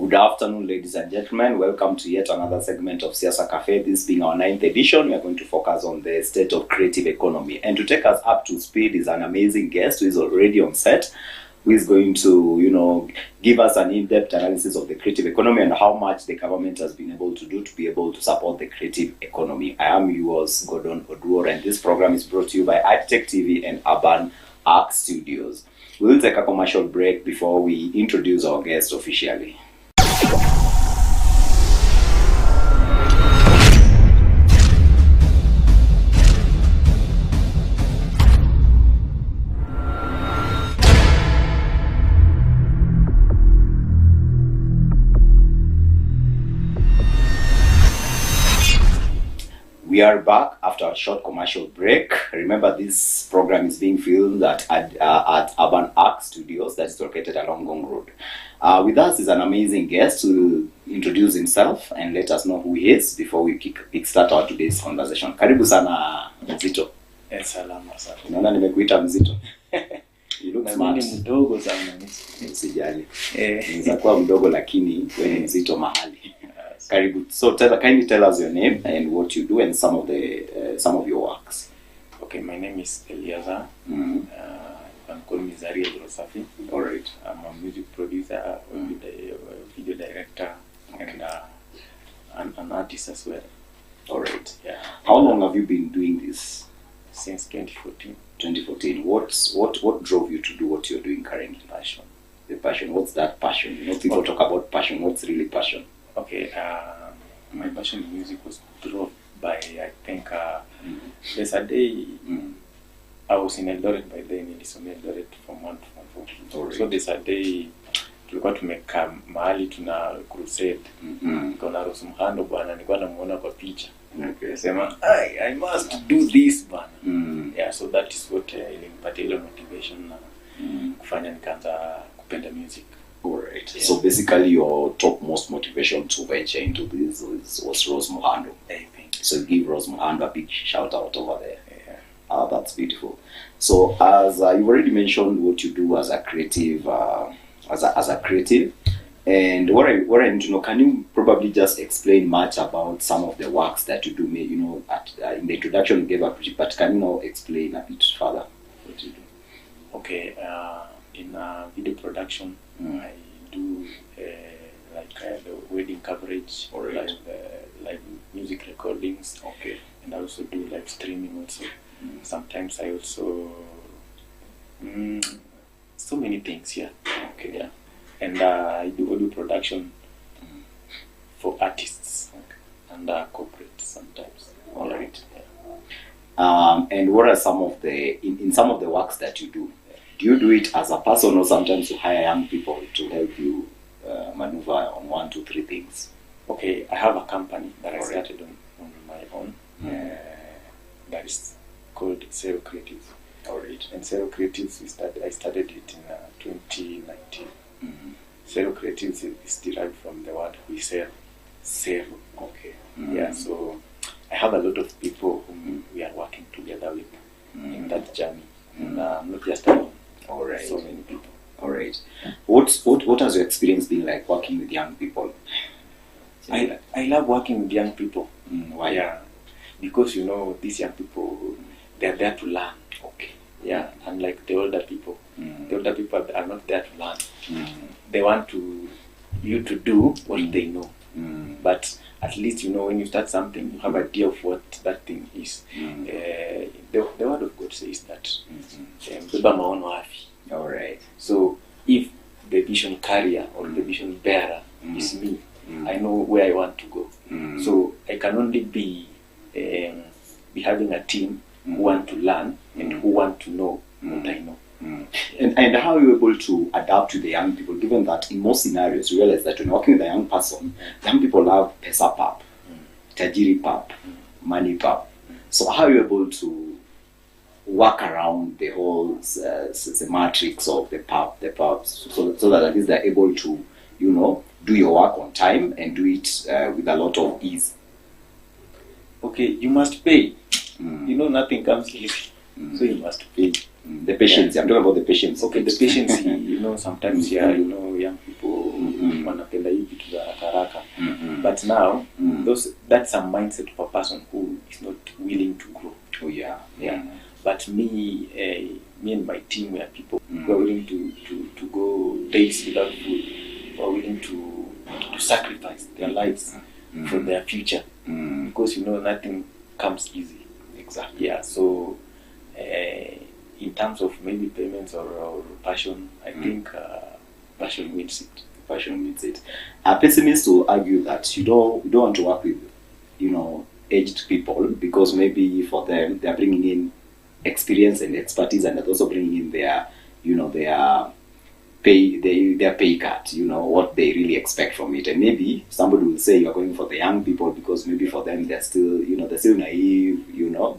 Good afternoon, ladies and gentlemen. Welcome to yet another segment of Siasa Cafe. This being our 9th edition, we are going to focus on the state of creative economy. And to take us up to speed is an amazing guest who is already on set, who is going to, give us an in-depth analysis of the creative economy and how much the government has been able to do to be able to support the creative economy. I am yours, Gordon Oduor, and this program is brought to you by Addtech TV and Addtech Studios. We'll take a commercial break before we introduce our guest officially. We are back after a short commercial break. Remember, this program is being filmed at Addtech Studios, that is located along Gong Road. With us is an amazing guest who will introduce himself and let us know who he is before we kickstart our today's conversation. Karibu sana Mzito. Salama sana. Unaona nimekuita Mzito. You look smart. Mimi mdogo sana. Usijali. Unaweza kuwa mdogo lakini wewe mzito mahali. Karibu. So kindly tell us your name and what you do and some of your works. Okay, my name is Eliazar. You can call me Zaria Rosafi. All right. I'm a music producer, video director, and an artist as well. All right. Yeah. How long have you been doing this? Since 2014. 2014. What drove you to do what you're doing currently? Passion. The passion. What's that passion? People talk about passion. What's really passion? Okay. My passion in music was drove by, I think, there's a day I was in Eldoret by then, in Eldoret from 1 to 4. Right. So there's a day tulikuwa tumeka mahali tuna crusade. Nikaona Rose Muhando bwana, nilikuwa namuona kwa picha. Okay. Nasema I must do this bwana. Yeah, so that is what ilinipatia ile motivation na kufanya nikaanza kupenda music. Alright. Yeah. So basically your topmost motivation to venture into this was Rose Muhando. I think. So give Rose Muhando a big shout out over there. Yeah. That's beautiful. So as you've already mentioned what you do as a creative, as a creative, and what I need to know, can you probably just explain much about some of the works that you do? In the introduction you gave a brief, but can you explain a bit further what you do? Okay. In video production, I do the wedding coverage, or live music recordings. Okay. And I also do live streaming also. Sometimes I also so many things. Yeah. Okay. Yeah. And I do audio production for artists and corporates sometimes. All right. Yeah. And what are some of in some of the works that you do? Do you do it as a person, or sometimes you hire young people to help you maneuver on 1, 2, 3 things? Okay, I have a company that I started on my own. That is called Zero Creatives. All right. And Zero Creatives, I started it in 2019. Zero Creatives is derived from the word we sell. Zero. Okay. Yeah, so I have a lot of people whom we are working together with in that journey. And not just alone. All right. So many people. All right. What has your experience been like working with young people? I love working with young people. Why? Yeah, because these young people, they're there to learn. Okay. Yeah, unlike the older people. The older people are not there to learn. They want you to do what they know. But at least when you start something, you have an idea of what that thing is. The word of God says that. All right. So if the vision carrier or the vision bearer is me, I know where I want to go. So I can only be having a team who want to learn and who want to know what I know. And how are you able to adapt to the young people, given that in most scenarios you realize that when you're working with a young person, young people love pesa pap, tajiri pap, money pap. So how are you able to work around the whole the matrix of the pubs, so that at least they're able to, do your work on time and do it with a lot of ease? Okay, you must pay. Nothing comes easy. So you must pay. The patience. I'm talking about the patience. Okay, the patience. Sometimes young people wanapenda hivi But now, that's a mindset of a person who is not willing to grow. Oh yeah. But me and my team were people who are willing to go days without food, who are willing to sacrifice their lives for their future, because nothing comes easy. Exactly. Yeah. So in terms of maybe payments or passion, I think passion meets it. Passion meets it. Pessimists will argue that you don't want to work with aged people, because maybe for them they are bringing in experience and expertise, and they're also bringing in their pay cut, what they really expect from it. And maybe somebody will say you're going for the young people because maybe for them they're still naive,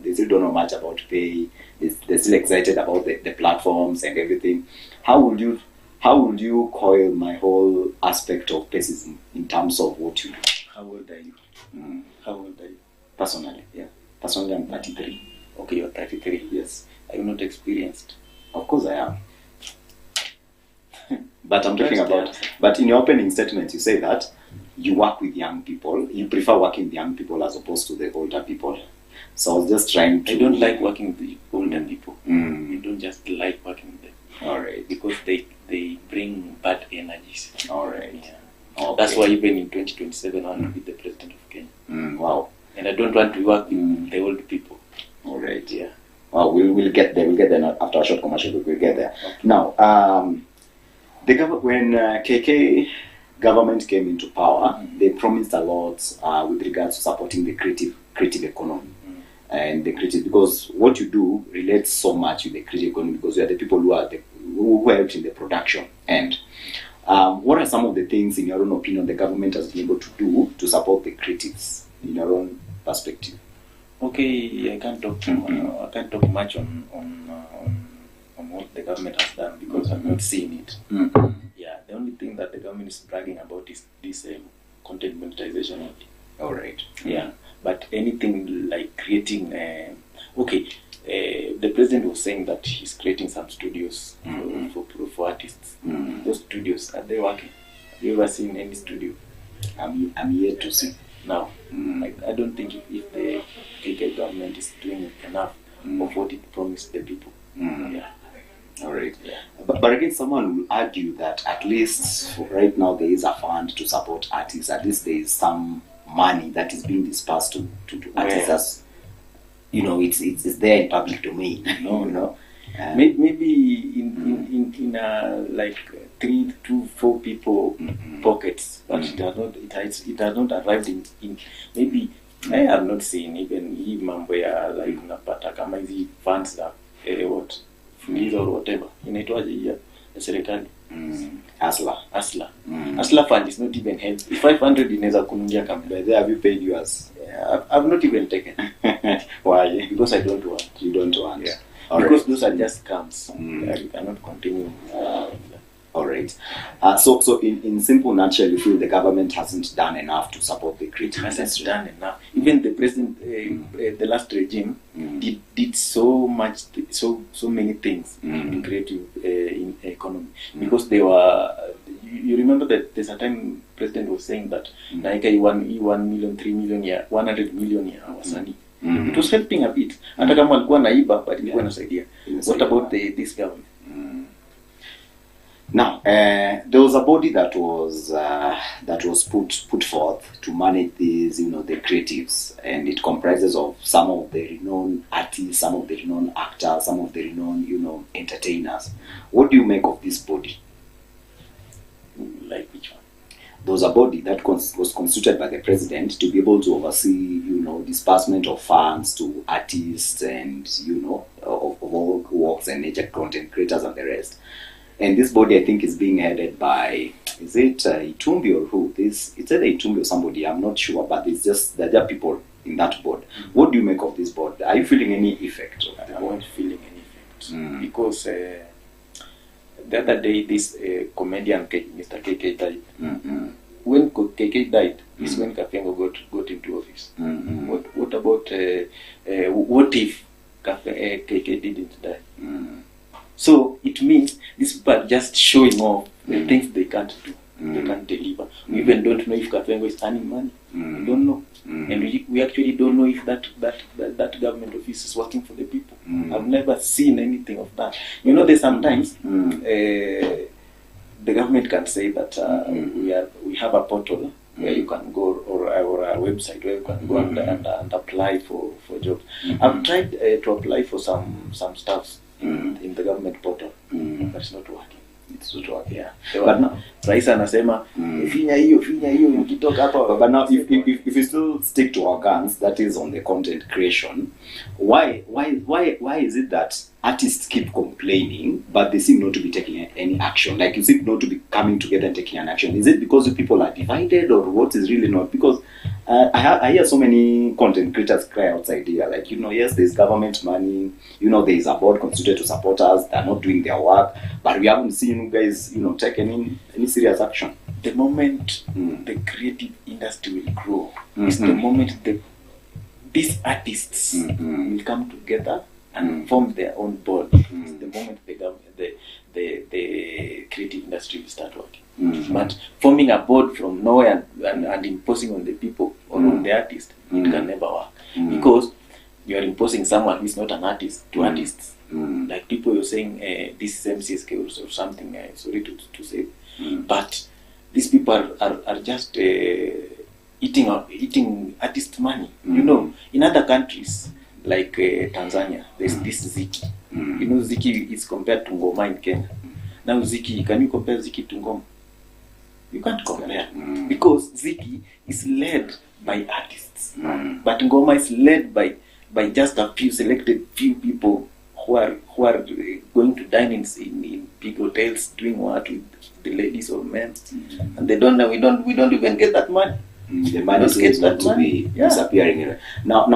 they still don't know much about pay, they're still excited about the platforms and everything. How would you coil my whole aspect of pessimism in terms of what you do? How old are you? How old are you? Personally, I'm 33. Okay, you're 33. Yes. Are you not experienced? Of course I am. But I'm talking about, but in your opening statement you say that you work with young people, you prefer working with young people as opposed to the older people. So I was just trying to... I don't like working with the older people. I don't just like working with them. Alright. Because they bring bad energies. Alright. Yeah. Okay. That's why even in 2027 I want to be the president of Kenya. Wow. And I don't want to work with the old people. Alright. Yeah. Well, we'll get there. We'll get there after a short commercial. We'll get there. Okay. Now, when KK government came into power, they promised a lot with regards to supporting the creative economy. And the creative, because what you do relates so much with the creative economy, because you are the people who helped in the production. And what are some of the things, in your own opinion, the government has been able to do to support the creatives, in your own perspective? Okay, I can't talk much on what the government has done, because I've not seen it. Yeah, the only thing that the government is bragging about is this content monetization only. All right. Yeah, but anything like creating, the president was saying that he's creating some studios for artists. Those studios, are they working? Have you ever seen any studio? I'm yet to see. Now, I don't think if the KK government is doing enough of what it promised the people. Yeah. All right. Yeah. But again, someone will argue that at least right now there is a fund to support artists. At least there is some money that is being dispersed to artists. It's there in public domain. Maybe in like 3 to 4 people pockets, but it has not arrived in maybe. I have not seen even hii mambo ya like unapata kama hizi funds za what fuliza or whatever inaitwaje ya serikali. Asla fund is not even help. If 500 inaweza kunungia kabla. Have you paid yours? I've not even taken. Why? Because I don't want. You don't want. Yeah. Because those are just scams. You cannot continue. All right. So in simple nutshell, you feel the government hasn't done enough to support the creative industry. Hasn't done enough. Even the president, the last regime, did so much, so many things in creative in economy, because they were. You remember that there's a time president was saying that Naika 1 million, 3 million, 100 million wasanii. It was helping a bit. Hata kama alikuwa naiba, but ilikuwa inasaidia. What about this government? Now, there was a body that was put forth to manage these, the creatives, and it comprises of some of the renowned artists, some of the renowned actors, some of the renowned, entertainers. What do you make of this body? Like which one? There was a body that was constituted by the president to be able to oversee, disbursement of funds to artists and, of all walks and nature, content creators and the rest. And this body, I think, is being headed by, is it Itumbi or who? It's either Itumbi or somebody, I'm not sure, but it's just, there are people in that board. What do you make of this board? Are you feeling any effect of the board? I'm not feeling any effect. Because the other day, this comedian, Mr. KK, died. When KK died, is when Kafengo got into office. What about, what if KK didn't die? So it means these people are just showing off the things they can't do. They can't deliver. We even don't know if Kapengo is earning money. We don't know. And we actually don't know if that government office is working for the people. I've never seen anything of that. You know, there's sometimes the government can say that we have a portal where you can go, or a website where you can go and apply for jobs. I've tried to apply for some stuff in the government portal, but it's not working. It's not working. Yeah. But now, Rais anasema finya hiyo nikitoka hapa. But now, if we still stick to our guns, that is on the content creation, why is it that artists keep complaining, but they seem not to be taking any action? Like, you seem not to be coming together and taking an action. Is it because the people are divided, or what is really not? Because I hear so many content creators cry outside here, like, you know, yes, there's government money, you know, there is a board constituted to support us, they're not doing their work, but we haven't seen you guys, you know, take any serious action. The moment the creative industry will grow is the moment these artists will come together and form their own board. It's the moment the creative industry will start working. But forming a board from nowhere and imposing on the people or on the artist, it can never work. Because you are imposing someone who is not an artist to artists. Like people, you're saying this is MCSK or something, sorry to say. But these people are just eating artist money. You know, in other countries like Tanzania, there's this Ziki. You know, Ziki is compared to Ngoma in Kenya. Now Ziki, can you compare Ziki to Ngoma? You can't compare, because Ziki is led by artists, but Ngoma is led by just a few selected people who are going to dine in big hotels, doing what with the ladies or men, and they don't know. We don't even get that money. The money is going to be disappearing. Now,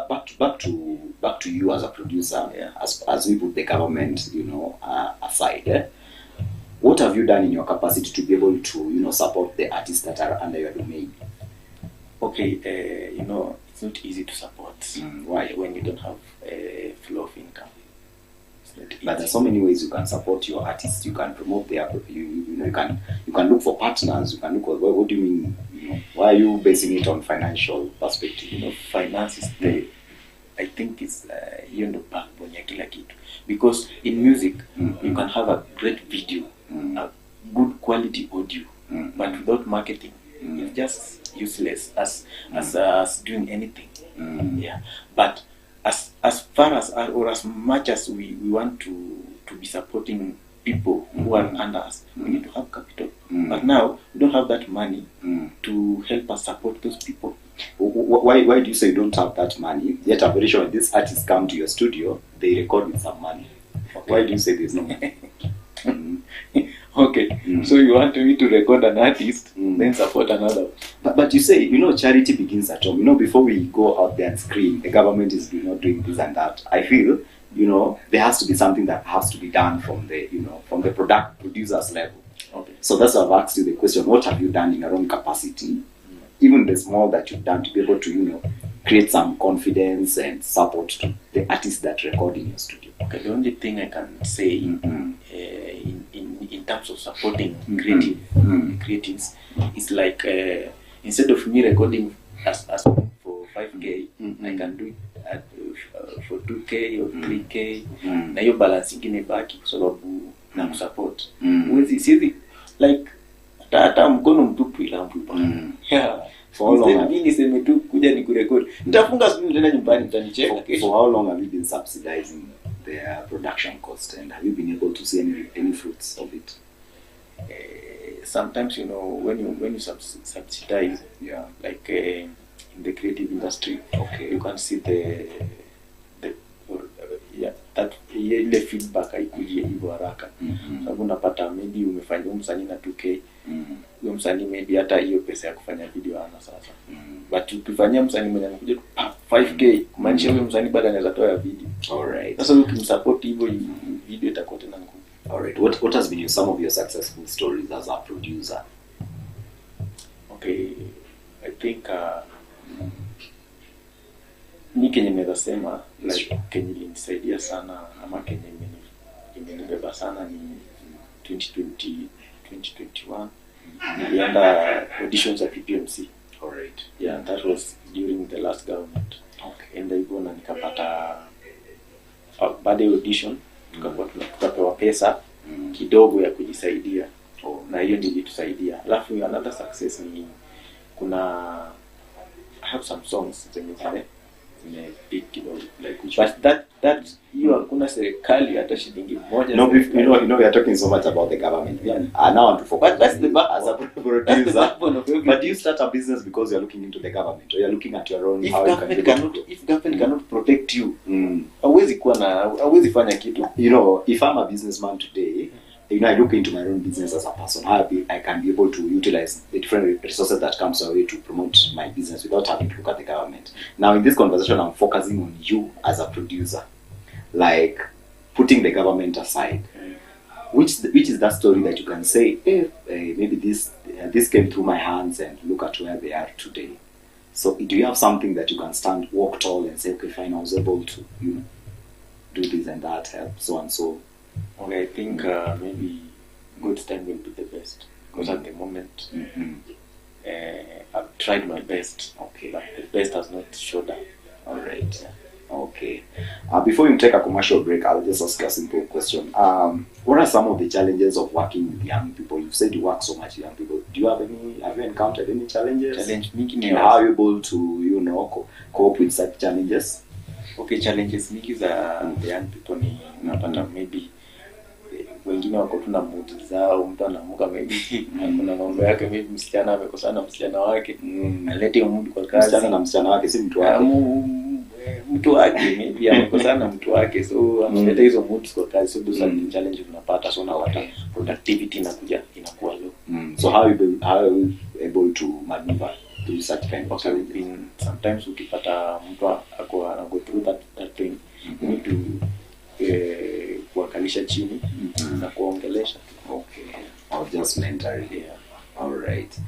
back to you as a producer. As we put the government, you know, aside. What have you done in your capacity to be able to, you know, support the artists that are under your domain? Okay, you know, it's not easy to support. Why? When you don't have a flow of income. But there's so many ways you can support your artists. You can promote their, you know, you can look for partners. You can look for, what do you mean? You know, why are you basing it on financial perspective? You know, finance is I think it's you know, backbone ya kila kitu. Because in music, you can have a great video, a good quality audio, but without marketing, it's just useless as doing anything. Yeah, but as far as or as much as we want to be supporting people who are under us, we need to have capital. But now we don't have that money to help us support those people. Why do you say you don't have that money? Yet I'm very sure when these artists come to your studio, they record with some money. Okay. Why do you say there's no money? Okay, so you want me to record an artist, then support another. But you say, you know, charity begins at home. You know, before we go out there and scream, the government is not doing this and that. I feel, you know, there has to be something that has to be done from the, you know, from the producer's level. Okay. So that's why I've asked you the question: what have you done in your own capacity, even the small that you've done, to be able to, you know, create some confidence and support to the artists that record in your studio? Okay, the only thing I can say in terms of supporting creatives is like instead of me recording as for 5K, I can do it at, for 2K or 3K. Na hiyo balance ingine baki kwa sababu na kusupport. Siwezi like hata mkono mtupu ila mtupu. For how long? Mimi niseme tu kuja nikurekodi. Nitafunga simu tena nyumbani mtanicheka kesho. For how long have you been subsidizing their production cost, and have you been able to see any fruits of it? Sometimes, you know, when you subsidize, like in the creative industry, you can see ile feedback haikuji hivyo haraka. Sababu unapata maybe umefanya msanii na 2K, huyo msanii maybe hata hiyo pesa ya kufanya video hana sasa. But ukifanyia msanii mwenye anakuja 5K, kumaanisha huyo msanii bado anaweza toa video. Alright. Sasa ukimsupport hivyo, video itakuwa tena ngumu. Alright. What has been some of your successful stories as a producer? Okay, I think ni kenye naweza sema like kenye ilinisaidia sana ama kenye imenibeba sana ni 2021. Nilienda auditions at PPMC. Alright. Yeah, that was during the last government. Okay. Enda hivyo na nikapata baada ya audition tukapewa pesa kidogo ya kujisaidia. Na hiyo ndio ilitusaidia. Alafu another success ni kuna I have some songs zenye pick kidogo like but that hiyo hakuna serikali hata shilingi moja. No, you know we are talking so much about the government. Yeah. Now I'm to focus. But that's the as a producer. But do you start a business because you are looking into the government, or you are looking at your own? If government cannot protect you, hauwezi fanya kitu. You know, if I'm a businessman today, you know, I look into my own business as a person. How I can be able to utilize the different resources that comes our way to promote my business without having to look at the government. Now, in this conversation, I'm focusing on you as a producer, like putting the government aside. Which is that story that you can say, maybe this came through my hands and look at where they are today. So, do you have something that you can walk tall and say, okay, fine, I was able to, you know, do this and that, help so and so. Okay, I think maybe God's time will be the best, because at the moment I've tried my best. Okay, but the best has not showed up. All right. Yeah. Okay. Before you take a commercial break, I'll just ask you a simple question. What are some of the challenges of working with young people? You've said you work so much with young people. Do you have you encountered any challenges? How are you able to, you know, cope with such challenges? Okay, challenges mingi za the young people ni unapata maybe wengine wako tu na mood zao, mtu anamuka maybe kuna mambo yake, maybe msichana amekosana na msichana wake, alete mood kwa kazi. Msichana na msichana wake si mtu wake. Mtu wake maybe amekosana na mtu wake, so analeta hizo moods kwa kazi. So those are the challenges tunapata, so na wata productivity inakuwa low. So how are you able to maneuver through such kind of challenges? Sometimes ukipata mtu go through that thing, you need to kuwakalisha chini na kuongelesha. Okay. Or just mentally. Yeah. All right.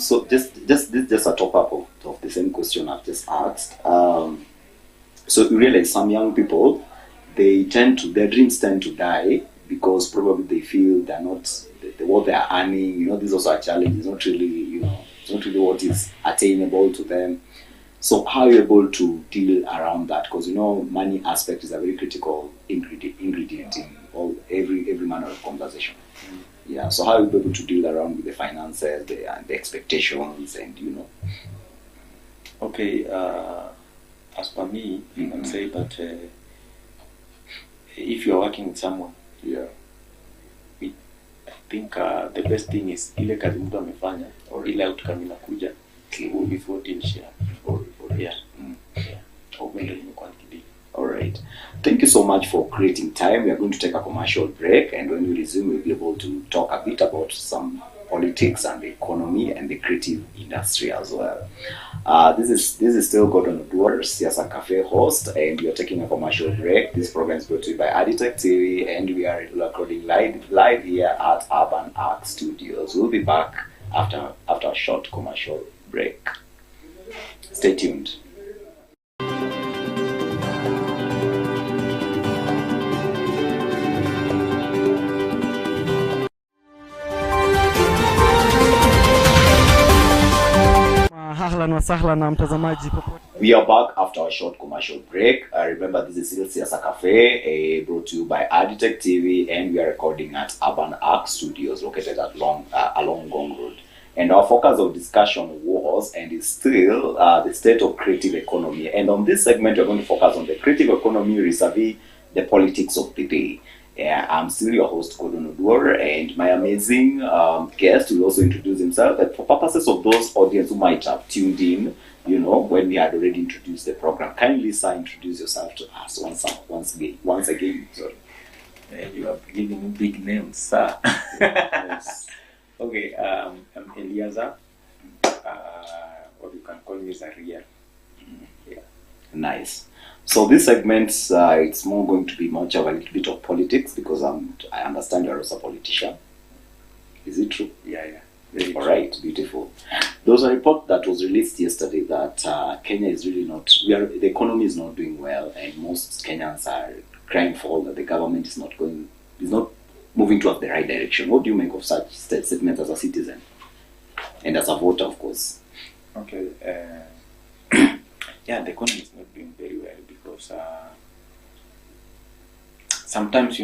So just a top up of the same question I've just asked. So you realize some young people, their dreams tend to die because probably they feel they're not what they are earning. You know, this is also a challenge. It's not really what is attainable to them. So how are you able to deal around that? Because you know, money aspect is a very critical ingredient in every manner of conversation. Yeah. So how are you able to deal around with the finances, the expectations, and you know? Okay. As for me, I can say that if you are working with someone, I think the best thing is ile kazi mtu amefanya or ile outcome inakuja before in share. Yeah. All right. Thank you so much for creating time. We are going to take a commercial break, and when we resume, we'll be able to talk a bit about some politics and the economy and the creative industry as well. This is still Gordon Oduor, Siasa Cafe host, and we are taking a commercial break. This program is brought to you by Addtech TV, and we are recording live here at Urban Arc Studios. We'll be back after a short commercial break. Stay tuned. Ahlan wa sahlan na mtazamaji popote. We are back after a short commercial break. Remember, this is still Siasa Cafe, brought to you by Addtech TV, and we are recording at Urban Arc Studios located at along Gong Road. And our focus of discussion was and is still the state of creative economy. And on this segment, we're going to focus on the creative economy vis-a-vis the politics of the day. I'm still your host, Gordon Oduor, and my amazing guest will also introduce himself. And for purposes of those audience who might have tuned in, you know, when we had already introduced the program, kindly, sir, introduce yourself to us once again. Sorry. You are giving big names, sir. Yes. Okay, I'm Eliaza. What you can call me is Ariel. Yeah. Nice. So this segment, it's more going to be much of a little bit of politics because I understand you're also a politician. Is it true? Yeah. All right, beautiful. There was a report that was released yesterday that Kenya is really not, the economy is not doing well, and most Kenyans are crying for that the government is not moving towards the right direction. What do you make of such statements as a citizen and as a voter, of course? Okay. Yeah, the economy is not doing very well because sometimes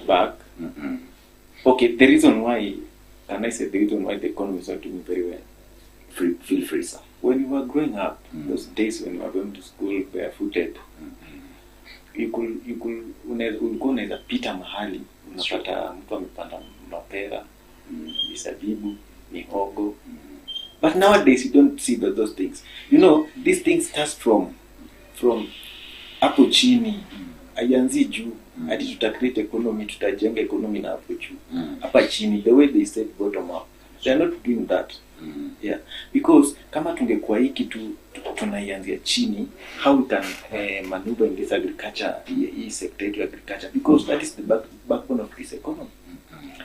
back. Mm-hmm. Okay, the reason why, can I say the reason why the economy is not doing very well? Feel free, sir. When you were growing up, those days when you were going to school barefooted, ulikuwa unaweza pita mahali unapata mtu amepanda mapera, mizabibu, mihogo. But nowadays you don't see those things. These things start from hapo chini. Haianzi juu hadi tutacreate economy, tutajenga economy na hapo juu. Hapa chini, the way they said bottom up, they are not doing that. Yeah, because kama tungekuwa hiki tunaianzia chini, how we can maneuver in this agriculture, hii sector to agriculture, because that is the backbone of this economy.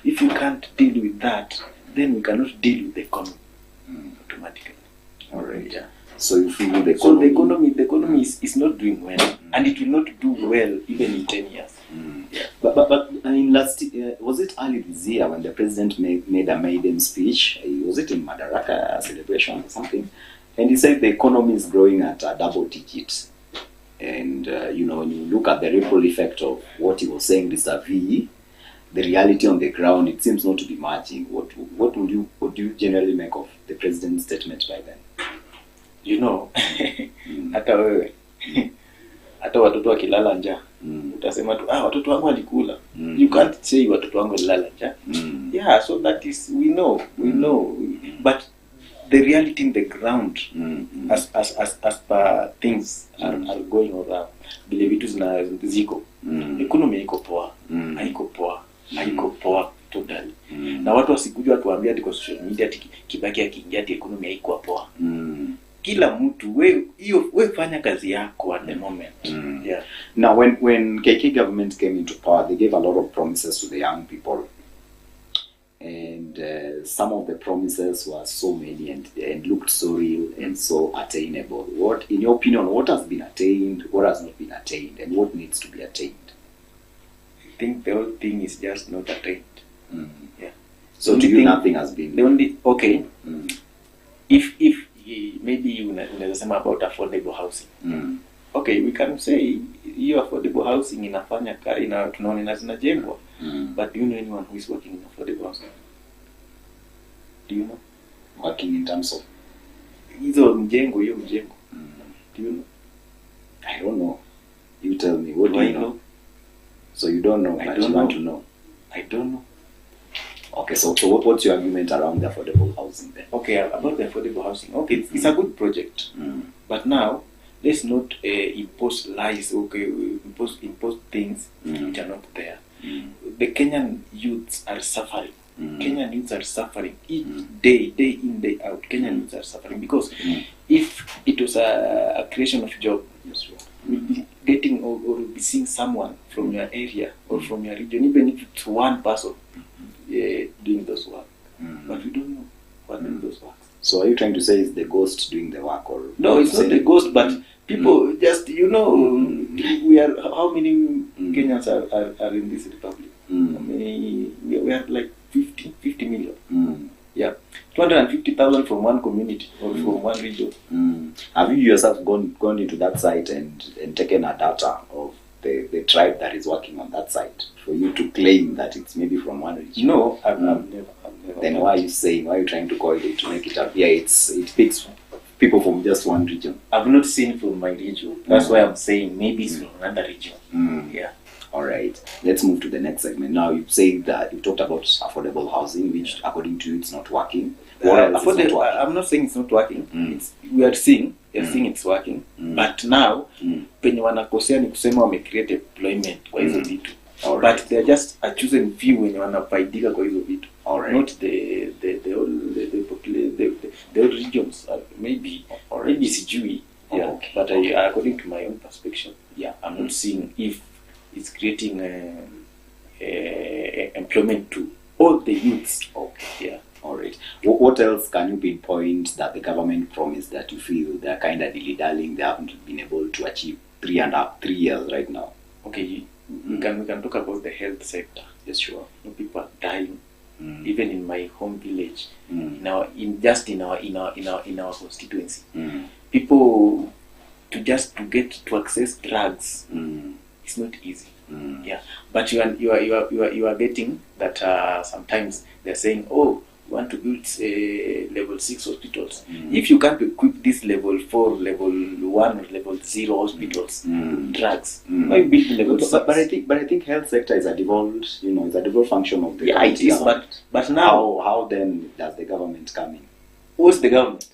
If you can't deal with that, then we cannot deal with the economy automatically. All right. Yeah. So you feel the economy is not doing well, and it will not do well even in 10 years. Yeah. But I mean, was it early this year when the president made a maiden speech? Was it in Madaraka celebration or something? And he said the economy is growing at a double digit. And when you look at the ripple effect of what he was saying vis-a-vis the reality on the ground, it seems not to be matching. What do you generally make of the president's statement by then? Hata wewe hata watoto wakilala njaa utasema tu watoto wangu walikula. You can't say watoto wangu walilala njaa. Yeah, so that is we know but the reality in the ground as per things are going around, vile vitu ziko economy iko poa, haiko poa totally. Na watu wasikujua tuambia ati kwa social media ati Kibaki akiingia ati economy haiko poa. Kila mtu we fanya kazi yako at the moment. Yeah. Now when KK government came into power, they gave a lot of promises to the young people, and some of the promises were so many and looked so real and so attainable. What, in your opinion, what has been attained, what has not been attained, and what needs to be attained? I think the whole thing is just not attained. Yeah. So to you, nothing has been. The only if maybe unaweza sema about affordable housing. Okay, we can say hiyo affordable housing inafanya tunaona zinajengwa. But do you know anyone who is working in affordable housing? Do you know? Working in terms of hiyo mjengo. Do you know? I don't know. You tell me. What do you know? So you don't know, but you want to know. I don't know. Okay, so what's your argument around the affordable housing then? Okay, about the affordable housing. Okay, it's a good project. But now, let's not impose lies, impose things which are not there. The Kenyan youths are suffering. Kenyan youths are suffering each day in, day out. Kenyan youths are suffering because if it was a creation of job, we'll be getting or we'll be seeing someone from your area or from your region, even if it's one person doing those work. But we don't know what doing those works. So are you trying to say it's the ghost doing the work, or no? It's not the ghost, but people just we are how many Kenyans are in this republic? We are like 50 million. Yeah, 250,000 from one community or from one region. Have you yourself gone into that site and taken a data of the tribe that is working on that site for you to claim that it's maybe from one region? No, I've never. Then why are you trying to call it to make it up? Yeah, it picks people from just one region. I've not seen from my region. That's why I'm saying maybe it's from another region. Yeah. All right. Let's move to the next segment. Now you say that you talked about affordable housing, which according to you it's not working. I'm not saying it's not working. We are seeing it's working. But now penye wanakosea ni kusema wame create employment kwa hizo vitu. But they are just a chosen few wenye wanafaidika kwa hizo vitu. Not the whole regions. Maybe sijui. Yeah. Okay. But according to my own perspective, I'm not seeing if it's creating employment to all the youths. Okay. Yeah. All right. What else can you pinpoint that the government promised that you feel they're kind of dilly-dallying, they haven't been able to achieve 3 years right now? Okay, we can talk about the health sector. Yes, sure. People are dying. Even in my home village, in our constituency, people to get to access drugs, it's not easy. Yeah, but you are getting that sometimes they're saying, oh, we want to build level 6 hospitals. If you can't equip this level 4, level 1, or level 0 hospitals, drugs, why you build level 6? But I think health sector is a devolved, it's a devolved function of the it is. But now, how then does the government come in? What's the government?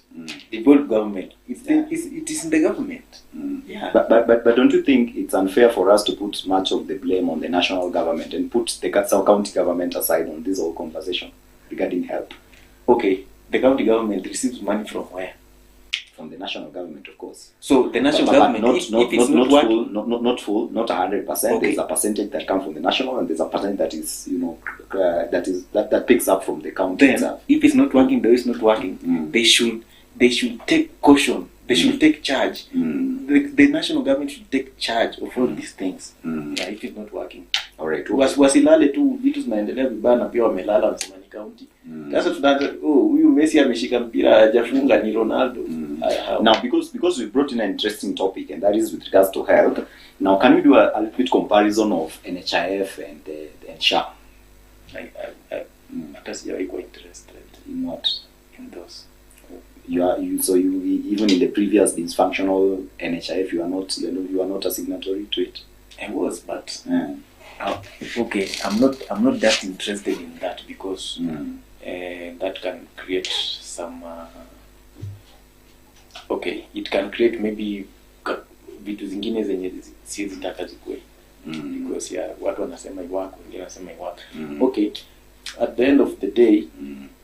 The board government. It is in the government. Yeah. But don't you think it's unfair for us to put much of the blame on the national government and put the county government aside on this whole conversation regarding health? Okay, the county government receives money from where? From the national government, of course. So the national government, if it's not working, not 100%. There's a percentage that comes from the national, and there's a percentage that is, that picks up from the county itself. If it's not working, though it's not working, they should take caution. They should take charge. The national government should take charge of all these things. Yeah, if it's not working. Alright. Wasilale tu vitu zinaendelea vibaya na pia wamelala wanasema ni county. Sasa tunaanza huyu Messi ameshika mpira hajafunga ni Ronaldo. Now because we brought in an interesting topic, and that is with regards to health. Now can we do a little bit comparison of NHIF and SHA? Hata sijawahi kuwa interested in what? In those. You even in the previous dysfunctional NHIF you are not a signatory to it. I was, but okay, I'm not that interested in that because that can create some it can create maybe vitu zingine zenye siwezi taka zikue because watu wanasema iwako, wengine wanasema iwako. Okay, at the end of the day,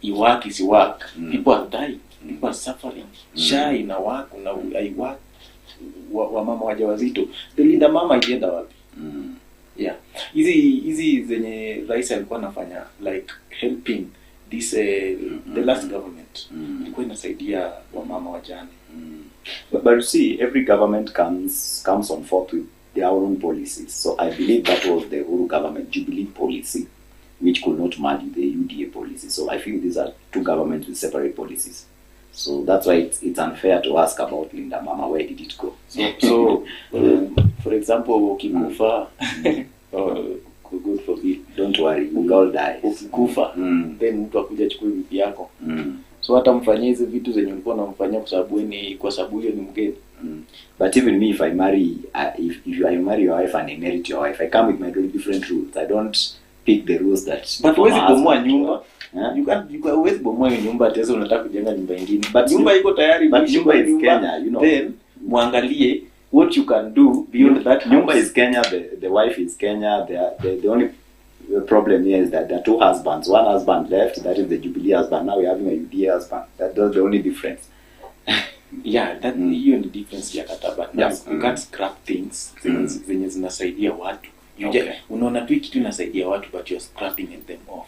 iwak is iwak. People are dying, people are suffering. SHA ina work na iwak wa mama wajawazito. The linda mama ienda wapi? Yeah, hizi zenye rais alikuwa anafanya like helping this the last government ilikuwa inasaidia wamama wajane. But you see, every government comes on forth with their own policies. So I believe that was the Uhuru government Jubilee policy, which could not match the UDA policy. So I feel these are two governments with separate policies. So that's why it's unfair to ask about Linda Mama, where did it go? So for example, ukikufa, God forbid, don't worry, we all die. Ukikufa, then mtu akuja chukue bibi yako. So hata mfanyie hizo vitu zenye ulikuwa unamfanyia kwa sababu hiyo ni mgeni. But even me, if I marry, if I marry your wife and I marry your wife, I come with my different rules. I don't pick the rules that. But huwezi bomoa nyumba. You can't huwezi bomoa nyumba tena unataka kujenga nyumba nyingine. But nyumba iko tayari. But nyumba is Kenya, Then muangalie what you can do beyond that. Nyumba is Kenya, the wife is Kenya. The only problem here is that there are two husbands. One husband left, that is the Jubilee husband. Now we're having a UDA husband. That's the only difference. Yeah, that hiyo ni difference ya kataba. You can't scrap things zenye zinasaidia watu. Unaona tu kitu inasaidia watu but you're scrapping them off.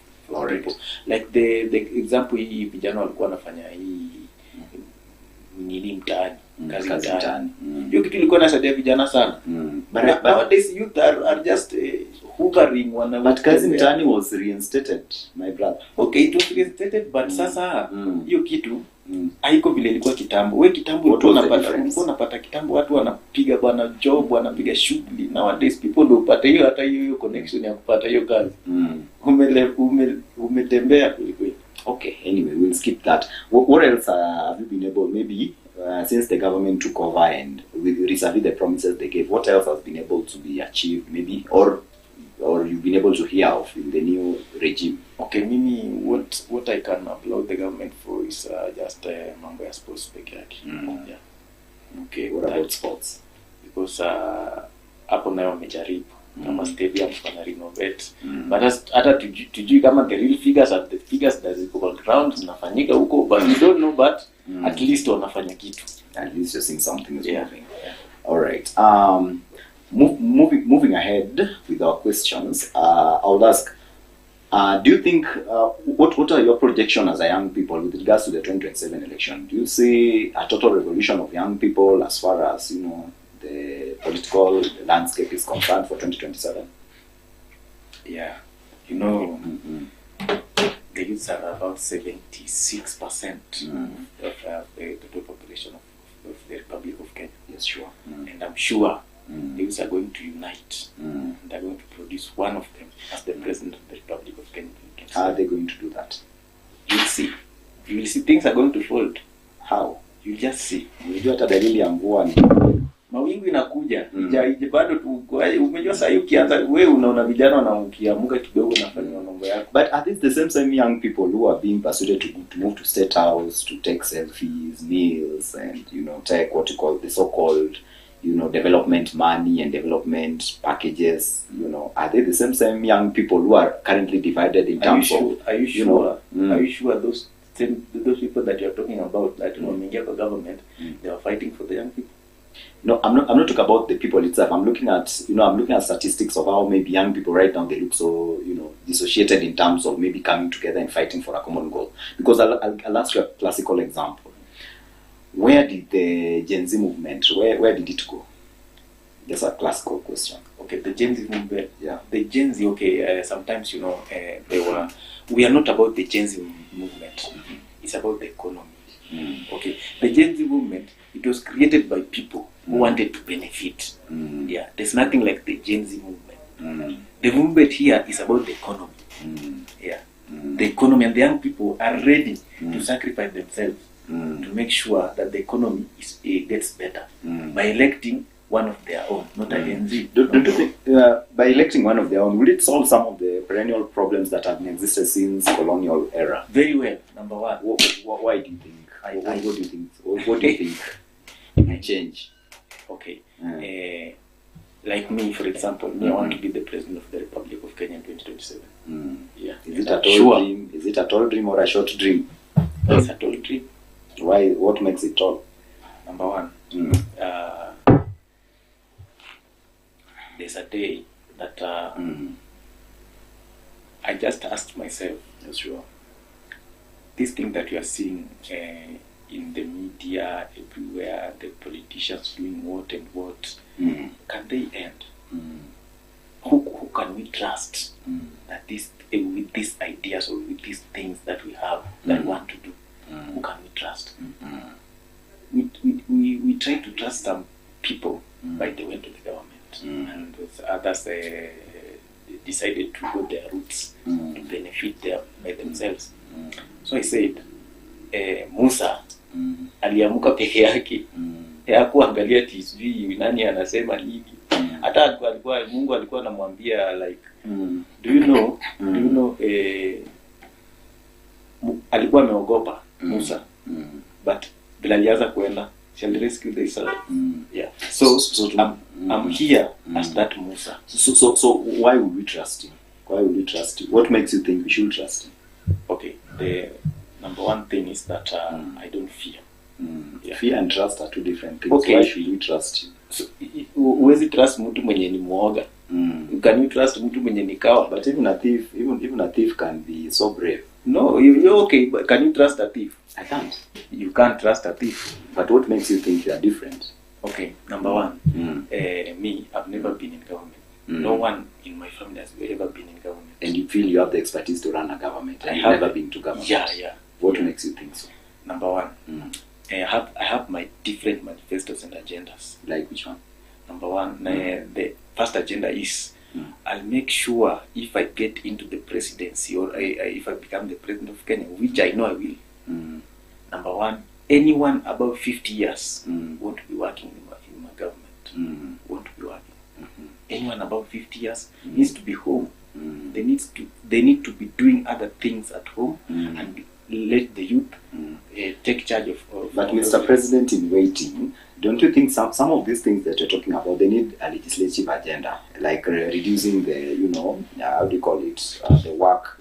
People. Like the example hii vijana walikuwa wanafanya hii nini mtaani, kazi mtaani. Hiyo kitu ilikuwa inasaidia vijana sana. But nowadays youth are just hovering but kazi mtaani was reinstated, my brother. Okay, it was reinstated but sasa hiyo kitu haiko vile ilikuwa kitambo. Wewe kitambo ulikuwa unapata kitambo watu wanapiga bwana job, wanapiga shughuli. Nowadays people don't upata hiyo hata hiyo connection ya kupata hiyo kazi. Umetembea kweli. Okay, anyway, we'll skip that. What else have you been able, maybe since the government took over and vis-a-vis the promises they gave, what else has been able to be achieved, maybe, or you've been able to hear of in the new regime? Okay, mimi what I can applaud the government for is just mambo ya sports peke yake. Yeah. Okay, what about sports? Because hapo nayo wamejaribu kama stadium wana renovate. But hata tujui kama the real figures are the figures that ziko on ground zinafanyika huko, but we don't know, but at least wanafanya kitu. At least you're seeing something is moving. Yeah. All right. Moving ahead with our questions, I would ask, do you think, what are your projections as a young people with regards to the 2027 election? Do you see a total revolution of young people as far as, the political landscape is concerned for 2027? Yeah. You know, the youths are about 76% of the total population of the Republic of Kenya. Yes, sure. And I'm sure the youths are going to unite and are going to produce one of them as the President of the Republic of Kenya. How are they going to do that? You'll see. You will see things are going to fold. How? You just see. Unajua hata dalili ya mvua ni mawingu inakuja. Bado umejua sasa ukianza wewe unaona vijana wanaamka kidogo na fanya mambo yako. But are these the same young people who are being persuaded to move to State House, to take selfies, meals, and take what you call the so-called development money and development packages? Are they the same young people who are currently divided in terms of? Are you sure? Are you sure those people that you are talking about that wameingia kwa government, they are fighting for the young people? No, I'm not talking about the people itself. I'm looking at statistics of how maybe young people right now, they look so dissociated in terms of maybe coming together and fighting for a common goal. Because I'll ask you a classical example. Where did the Gen Z movement, where did it go? That's a classical question. Okay, the Gen Z movement. Yeah. The Gen Z, okay, sometimes, we are not about the Gen Z movement. It's about the economy. Okay, the Gen Z movement, it was created by people who wanted to benefit. Yeah, there's nothing like the Gen Z movement. The movement here is about the economy. Yeah, the economy, and the young people are ready to sacrifice themselves to make sure that the economy gets better by electing one of their own, not a Gen Z. Don't you think by electing one of their own, will it solve some of the perennial problems that have existed since colonial era? Very well. Number one. Why do you think? What do you think? What do you think may change? Okay. Like me, for example, I want to be the President of the Republic of Kenya in 2027. Yeah. Is it a tall dream? Is it a tall dream or a short dream? It's a tall dream. Why? What makes it tall? Number one, there's a day that I just asked myself, this thing that you are seeing in the media, everywhere, the politicians doing what and what, can they end? Who can we trust that with these ideas or with these things that we have that we want to do? Who can we trust? We try to trust some people, but they went to the government, and with others decided to go their roots to benefit by themselves. So I said, Musa aliamuka peke yake, hakuangalia TV nani anasema nini. Hata Mungu alikuwa anamwambia like, do you know alikuwa ameogopa Musa, but bila alianza kuenda, shall rescue the Israel. Yeah. So I'm here as that Musa. So why would we trust him? Why would we trust him? What makes you think we should trust him? Okay, the number one thing is that I don't fear. Yeah. Fear and trust are two different things. Okay. Why should we trust you? So, huwezi trust mtu mwenye ni muoga. Can you trust mtu mwenye ni kawa? But even a thief can be so brave. No, you're okay, but can you trust a thief? I can't. You can't trust a thief. But what makes you think you are different? Okay, number one, me, I've never been in government. No one in my family has ever been in government. And you feel you have the expertise to run a government, and you've never been to government? Yeah. What makes you think so? Number one, I have my different manifestos and agendas. Like which one? Number one, the first agenda is I'll make sure if I get into the presidency or if I become the president of Kenya, which I know I will. Number one, anyone above 50 years won't be working in my government. Won't be working. Anyone above 50 years needs to be home. They need to be doing other things at home and let the youth take charge of. But Mr. President in waiting, don't you think some of these things that you're talking about, they need a legislative agenda, like reducing the how do you call it,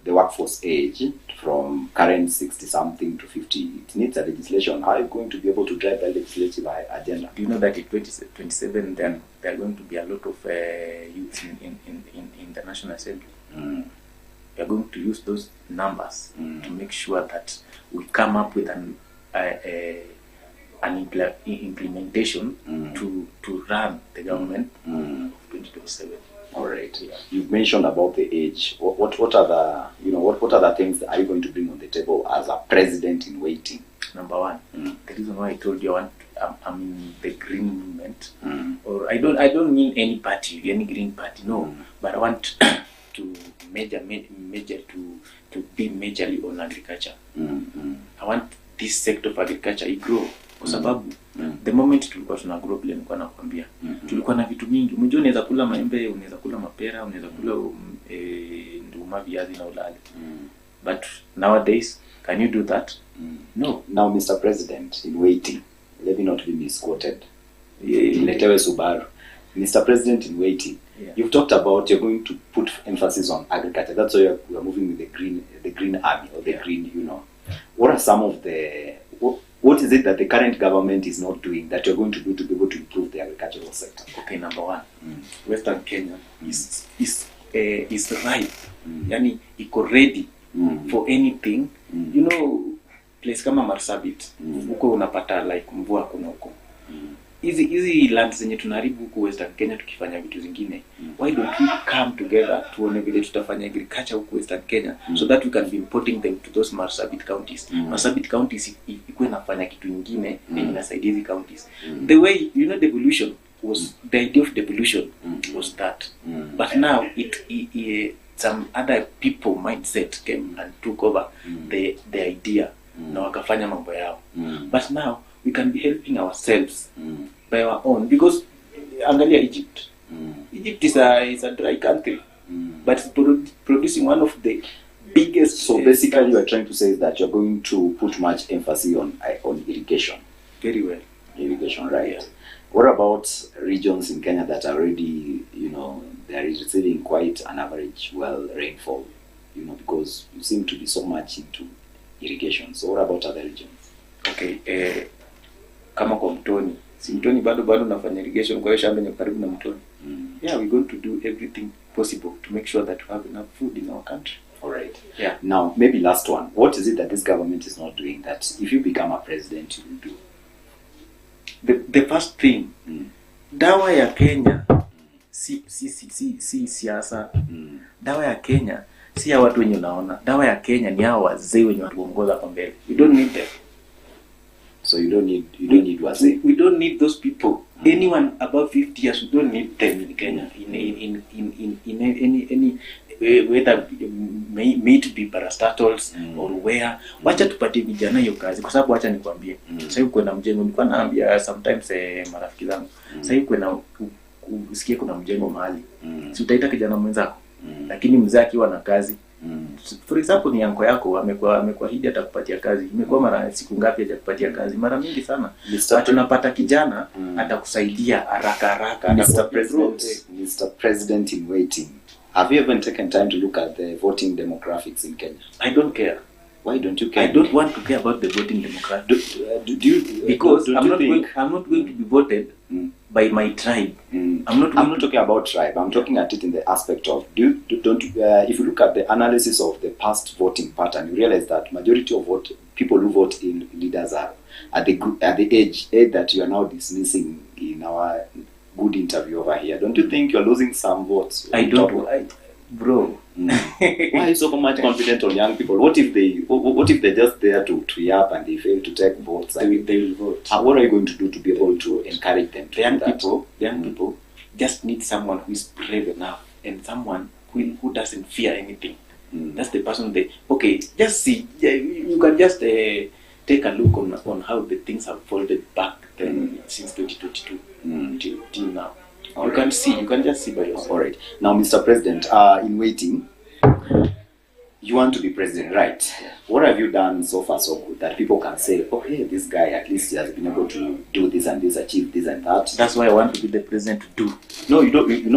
the workforce age from current 60-something to 50? It needs a legislation. How are you going to be able to drive that legislative agenda? Do you know that in 2027 there are going to be a lot of youths in the National Assembly? We are going to use those numbers to make sure that we come up with an implementation to run the government of 2027. All right. right. Yeah. You've mentioned about the age. What are the what other things are you going to bring on the table as a president in waiting? Number one, the reason why I told you I'm in the green movement, or I don't mean any party, any green party, no, but I want to major to be majorly on agriculture. I want this sector of agriculture to grow kwa sababu the moment tulikuwa tuna grow vile nilikuwa nakwambia, tulikuwa na vitu mingi. Unajua unaweza kula maembe, unaweza kula mapera, unaweza kula nduma, viazi na ulali. But nowadays, can you do that? No. Now, Mr. President, in waiting, let me not be misquoted. Letewe Subaru. Mr. President, in waiting, you've talked about you're going to put emphasis on agriculture. That's why you're moving with the green army or the green, What are some of the what is it that the current government is not doing that you're going to do to be able to improve the agricultural sector? Okay, number one, Western Kenya is ripe. Yani, iko ready for anything. Place kama Marsabit, huko unapata like mvua kuna huko. Hizi lands zenye tunaharibu huko Western Kenya tukifanya vitu zingine. Why don't we come together tuone vile tutafanya agriculture huko Western Kenya so that we can be importing them to those Marsabit counties. Marsabit counties ikuwe nafanya kitu kingine yenye inasaidia hizi counties. The way devolution was the idea of devolution was that. But now some other people mindset came and took over the idea na wakafanya mambo yao. But now we can be helping ourselves by our own, because angalia Egypt. Egypt is a dry country, but it's producing one of the biggest. So basically, you are trying to say that you're going to put much emphasis on irrigation. Very well. Irrigation, right? Yeah. What about regions in Kenya that are already, they are receiving quite an average rainfall, because you seem to be so much into irrigation. So what about other regions? Okay, kama kwa mtoni. Si mtoni bado nafanya irrigation kwa hiyo shamba yenye karibu na mtoni. Yeah, we're going to do everything possible to make sure that we have enough food in our country. All right. Yeah. Now, maybe last one. What is it that this government is not doing that if you become a president you will do? The first thing, dawa ya Kenya si siasa. Dawa ya Kenya si ya watu wenye unaona. Dawa ya Kenya ni hao wazee wenye watuongoza kwa mbele. We don't need them. So you don't need wazee. We don't need those people. Anyone above 50 years, we don't need them in Kenya. In any whether may to be parastatals or where. Wacha tupatie vijana hiyo kazi kwa sababu wacha nikwambie. Sasa yuko na mjengo, nilikuwa naambia sometimes marafiki zangu. Sasa yuko na usikie kuna mjengo mahali. Si utaita kijana mwenzako. Lakini mzee akiwa na kazi. For example, ni yanko yako amekuwa hidi atakupatia kazi. Imekuwa mara siku ngapi hajakupatia kazi? Mara mingi sana. Watu tunapata kijana atakusaidia haraka. Mr. President in waiting. Have you ever taken time to look at the voting demographics in Kenya? I don't care. Why don't you care? I don't want to care about the voting demographics. Because I'm not going to be voted by my tribe. I'm not talking about tribe. I'm talking at it in the aspect of if you look at the analysis of the past voting pattern, you realize that majority of people who vote in leaders are at the age that you are now dismissing in our good interview over here. Don't you think you're losing some votes? Bro. Why are you so much confident on young people? What if they're just there to yap and they fail to take votes? They will vote. What are you going to do to be able to encourage them to the young people just need someone who is brave enough and someone who doesn't fear anything. That's the person just see. You can just take a look on how the things have folded back then since 2022 till now. You can just see by yourself. All right. Now, Mr. President, in waiting, you want to be president, right? Yeah. What have you done so far so good that people can say, oh, hey, this guy at least he has been able to do this and this, achieve this and that? That's why I want to be the president to do. No, you don't. You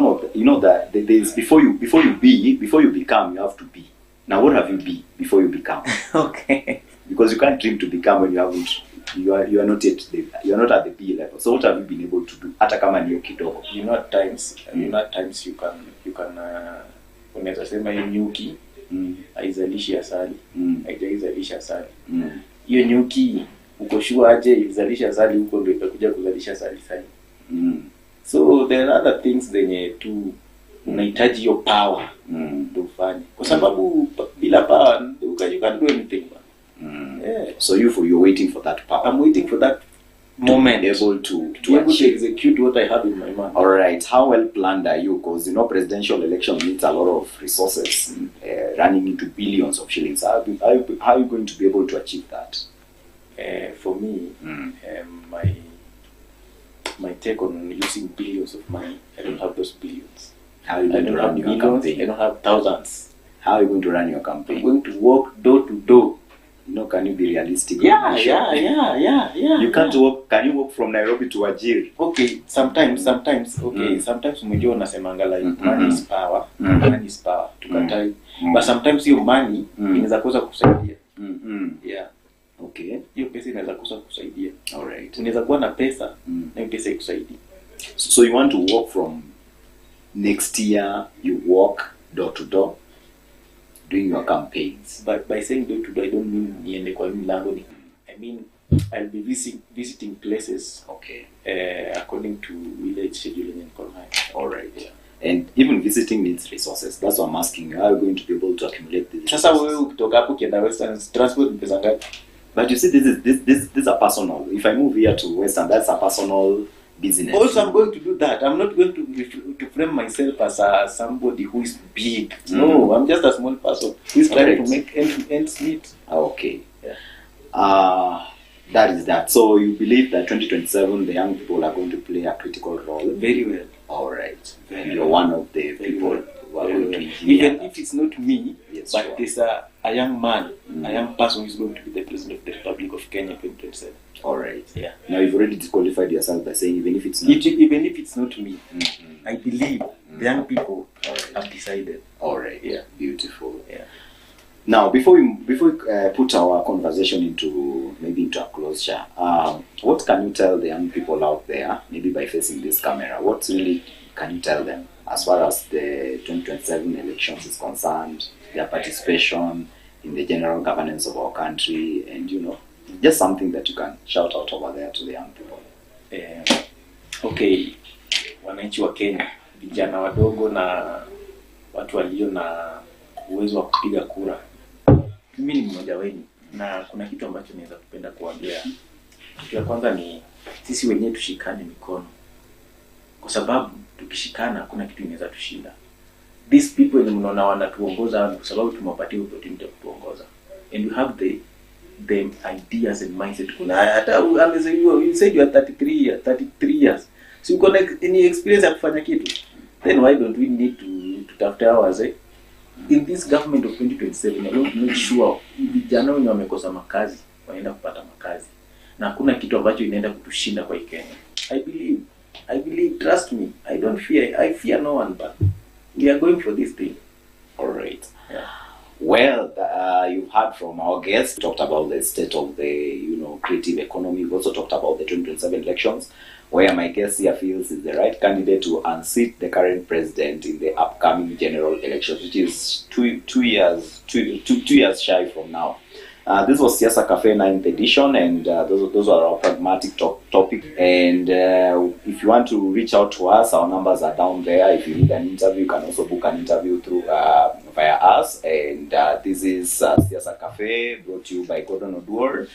know that there's before you become, you have to be. Now, what have you been before you become? Okay. Because you can't dream to become when you haven't. You are not at the B level. So what have you been able to do? Hata kama niyo kidogo. At times you can unaweza sema hiyo nyuki haizalishi asali. Haijazalisha asali. Hiyo nyuki uko sure aje izalisha asali huko ndio itakuja kuzalisha asali sasa. So there are other things zenye tu unahitaji hiyo power ndio ufanye, kwa sababu bila power you can't do anything. Yeah. So you're waiting for that power. I'm waiting for that moment be able to be able to achieve. execute what I have in my mind. All right. How well planned are you? Because presidential election needs a lot of resources, running into billions of shillings. How are you going to be able to achieve that? For me, my take on using billions of money, I don't have those billions. How are you going to run your campaign? I don't have thousands. How are you going to run your campaign? I'm going to walk door to door. Can you be realistic? Yeah. You can't walk. Can you walk from Nairobi to Wajir? Okay, sometimes. Okay, sometimes umejua unasemanga like money is power. Money is power. Tukatai. But sometimes your money inaweza kosa kusaidia. Yeah. Okay. Hiyo pesa inaweza kosa kusaidia. All right. Unaweza kuwa na pesa na hiyo pesa ikusaidia. So you want to walk from next year, you walk door to door doing your campaigns. But by saying door to door, I don't mean niende kwa milango. I mean I'll be visiting places. Okay. According to village scheduling and Kolhai. All right. Yeah. And even visiting needs resources. That's what I'm asking you. How are you going to be able to accumulate these Sasa resources? wewe ukitoka hapo kienda Western transport ni pesa ngapi? But you see, this is a personal. If I move here to Western, that's a personal business. Also, I'm going to do that. I'm not going to frame myself as somebody who is big. No, I'm just a small person who is trying to make ends meet. Okay. Yeah. That is that. So you believe that 2027, the young people are going to play a critical role? Very well. All right. Very You're well. one of the Very people well. who are Very going well. to hear Even that. if it's not me, Yes, but sure. there's a young man, a young person who is going to be the president of the Republic of Kenya 2027. All right. Yeah. Now you've already disqualified yourself by saying even if it's not. Even if it's not me, I believe the young people have decided. All right. Yeah. Beautiful. Yeah. Now, before we put our conversation into a closure, what can you tell the young people out there, maybe by facing this camera? What really can you tell them as far as the 2027 elections is concerned, their participation in the general governance of our country, and just something that you can shout out over there to the young people? Okay, wananchi wa Kenya, vijana wadogo na watu walio na uwezo wa kupiga kura. Mimi ni mmoja wenu na kuna kitu ambacho naweza kupenda kuambia. Kitu ya kwanza ni sisi wenyewe tushikane mikono. Kwa sababu tukishikana kuna kitu inaweza tushinda. These people ni mnaona wanatuongoza kwa sababu tumewapatia opportunity ya kutuongoza. And you have the ideas and mindset. Kuna hata amesema you said you are 33 years. So you got any experience ya kufanya kitu. Then why don't we need to tafuta hours in this government of 2027? I want to make sure vijana wenye wamekosa makazi wanaenda kupata makazi. Na hakuna kitu ambacho inaenda kutushinda kwa Kenya. I believe, trust me. I fear no one, but we are going for this thing. All right. Yeah. Well, you've heard from our guests. We talked about the state of the, creative economy. We've also talked about the 2027 elections, where my guest here feels is the right candidate to unseat the current president in the upcoming general elections, which is two years shy from now. This was Siasa Cafe 9th edition, and those are our pragmatic topic. And if you want to reach out to us, our numbers are down there. If you need an interview, you can also book an interview through via us. And this is Siasa Cafe, brought to you by Gordon Oduor.